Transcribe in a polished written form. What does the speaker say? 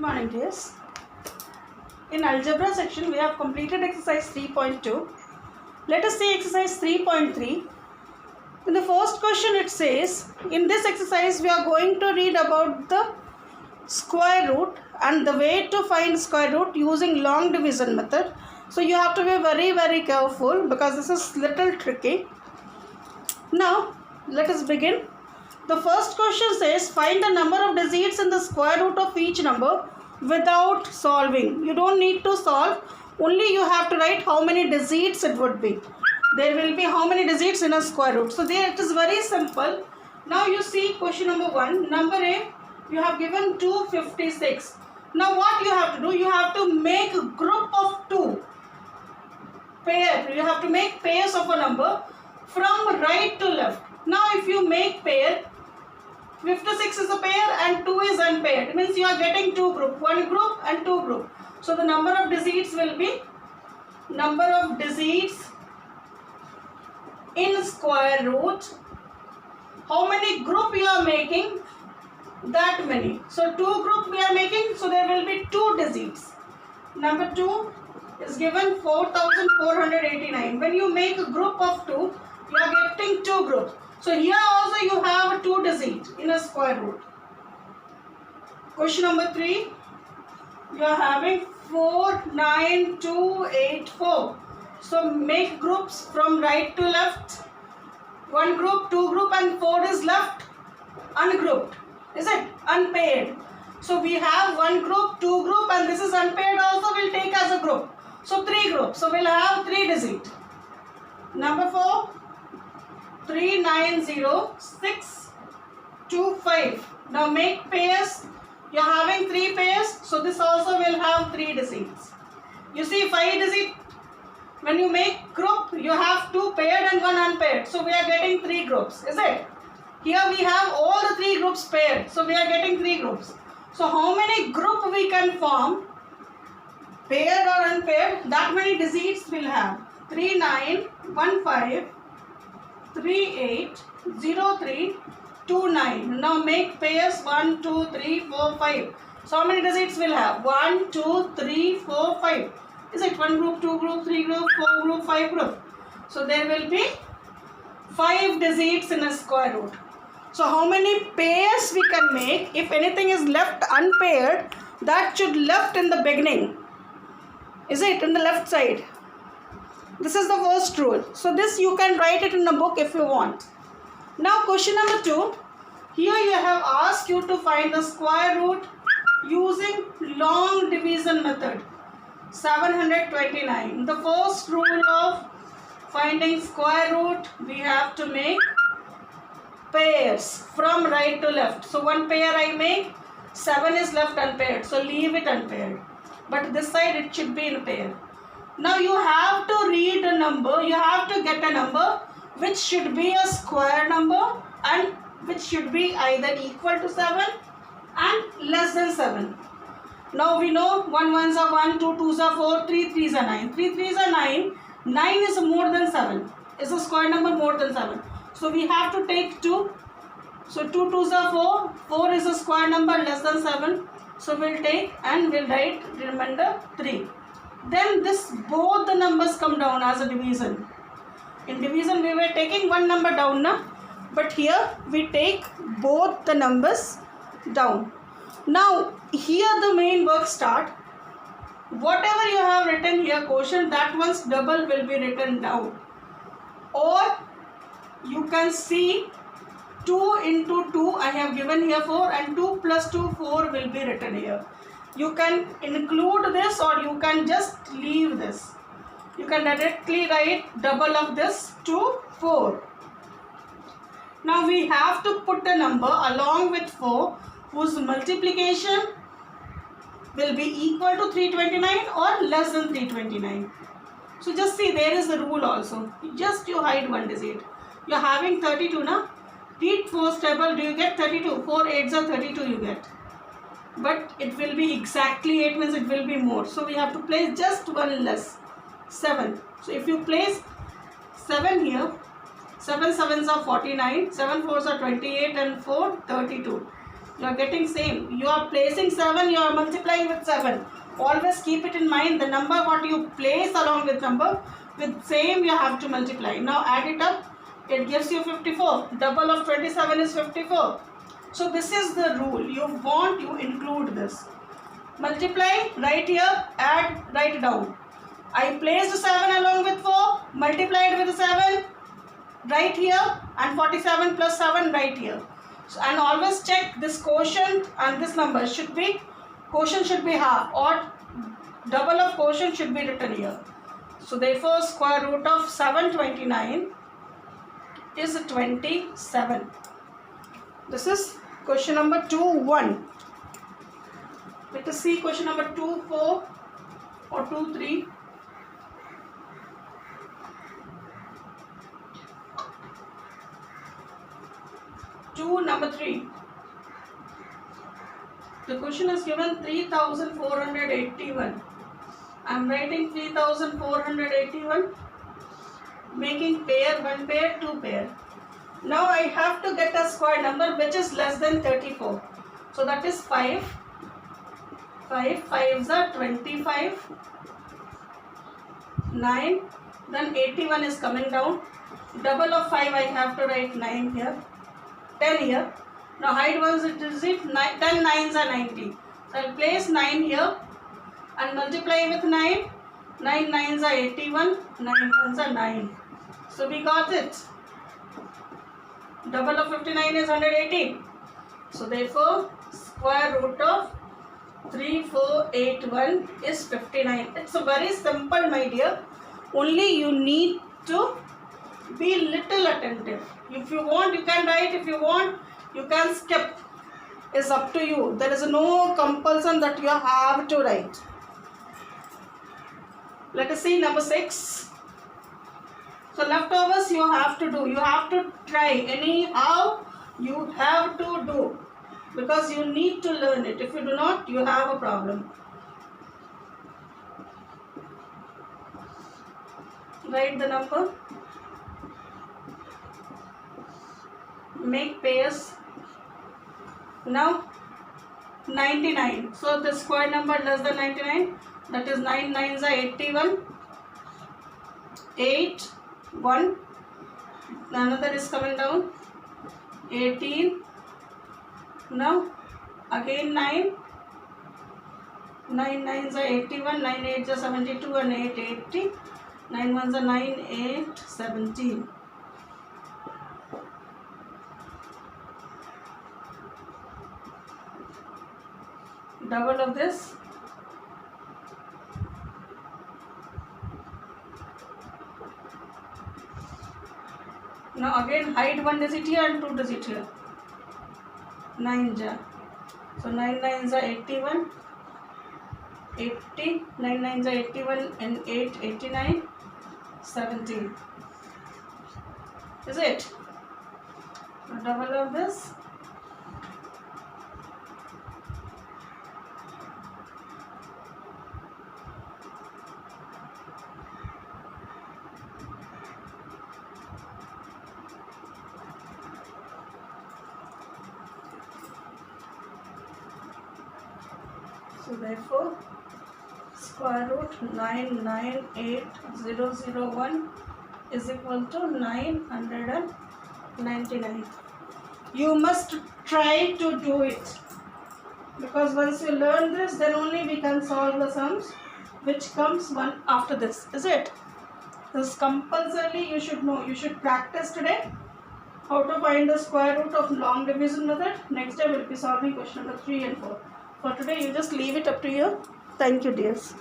morning, dears. In algebra section, we have completed exercise 3.2. Let us see exercise 3.3. In the first question, it says, in this exercise, we are going to read about the square root and the way to find square root using long division method. So you have to be very careful because this is little tricky. Now, let us begin. The first question says, find the number of digits in the square root of each number without solving. You don't need to solve. Only you have to write how many digits it would be. There will be how many digits in a square root. So there it is very simple. Now you see question number 1. Number A, you have given 256. Now what you have to do? You have to make a group of 2. Pair. You have to make pairs of a number from right to left. Now if you make pair, 56 is a pair and 2 is unpaired. It means you are getting two group, one group and two group. So the number of digits will be number of digits in square root. How many group you are making? That many. So 2 group we are making, so there will be 2 digits. Number 2 is given 4489. When you make a group of 2, you are getting 2 groups. So here also you have 2 digits in a square root. Question number 3, you are having 49284. So make groups from right to left. 1 group, 2 group and 4 is left ungrouped. Is it? Unpaired. So we have 1 group, 2 group and this is unpaired also will take as a group. So 3 groups. So we'll have 3 digits. Number 4. 390625. Now make pairs. You are having 3 pairs. So this also will have 3 digits. You see 5 digits. When you make group, you have 2 paired and 1 unpaired. So we are getting 3 groups. Is it? Here we have all the 3 groups paired. So we are getting 3 groups. So how many group we can form? Paired or unpaired? That many digits will have. 3915. 380329. Now make pairs 1, 2, 3, 4, 5. So how many digits will have? 1, 2, 3, 4, 5. Is it 1 group, 2 group, 3 group, 4 group, 5 group? So there will be 5 digits in a square root. So how many pairs we can make? If anything is left unpaired, that should left in the beginning. Is it in the left side? This is the first rule. So this you can write it in a book if you want. Now question number 2. Here you have asked you to find the square root using long division method. 729. The first rule of finding square root, we have to make pairs from right to left. So 1 pair I make, 7 is left unpaired. So leave it unpaired. But this side it should be in a pair. Now you have to read a number, you have to get a number which should be a square number and which should be either equal to 7 and less than 7. Now we know 1 ones are 1, 2 2s are 4, 3 3s are 9. 3 3s are 9, 9 is more than 7, is a square number more than 7. So we have to take 2. So 2 2s are 4, 4 is a square number less than 7. So we'll take and we'll write remainder 3. Then this both the numbers come down as a division. In division we were taking one number down now, but here we take both the numbers down. Now here the main work start. Whatever you have written here quotient, that one's double will be written down. Or you can see 2 into 2 I have given here 4 and 2 plus 2 4 will be written here. You can include this or you can just leave this. You can directly write double of this to 4. Now we have to put a number along with 4 whose multiplication will be equal to 329 or less than 329. So just see, there is a rule also. Just you hide one digit. You are having 32 now. Read 4's table, do you get 32? 4 8s are 32 you get. But it will be exactly 8 means it will be more. So we have to place just one less. 7. So if you place 7 here, 7 7s are 49, 7 4s are 28 and 4 32. You are getting same. You are placing 7, you are multiplying with 7. Always keep it in mind, the number what you place along with number, with same you have to multiply. Now add it up, it gives you 54. Double of 27 is 54. So this is the rule. You include this. Multiply, write here, add, write down. I placed 7 along with 4, multiplied with 7, write here, and 47 plus 7, write here. So, and always check this quotient and this number should be, quotient should be half, or double of quotient should be written here. So therefore square root of 729 is 27. This is question number 2-1. Let us see question number 2-4 or 2-3. Number 3. The question is given 3481. I am writing 3481, making pair, 1 pair, 2 pair. Now I have to get a square number which is less than 34. So that is 5. 5 5s are 25. 9. Then 81 is coming down. Double of 5 I have to write 9 here. 10 here. Now hide ones it is it 10 9s are 90. So I will place 9 here and multiply with 9. 9 9s are 81. 9 1s are 9. So we got it. Double of 59 is 180. So therefore square root of 3481 is 59. It's a very simple, my dear. Only you need to be little attentive. If you want, you can write. If you want, you can skip. It's up to you. There is no compulsion that you have to write. Let us see number 6. So leftovers you have to do. You have to try. Anyhow, you have to do. Because you need to learn it. If you do not, you have a problem. Write the number. Make pairs. Now 99. So the square number less than 99. That is 9 9s are 81. 8 1. Another is coming down. 18. Now again 9. 9 9s are 81. 9 8s are 72 and 8 80. 9 1s are 9 8 17. Double of this. Now again hide 1 digit here and 2 digit here. 9 ja. So 9 9s are 81. 80. 9 9s are 81 and 8 89. 17. Is it? Now double of this. So therefore square root 998001 is equal to 999. You must try to do it, because once you learn this, then only we can solve the sums which comes one after this. Is it? This compulsorily you should know. You should practice today how to find the square root of long division method. Next day we will be solving question number 3 and 4. For today, you just leave it up to you. Thank you, dears.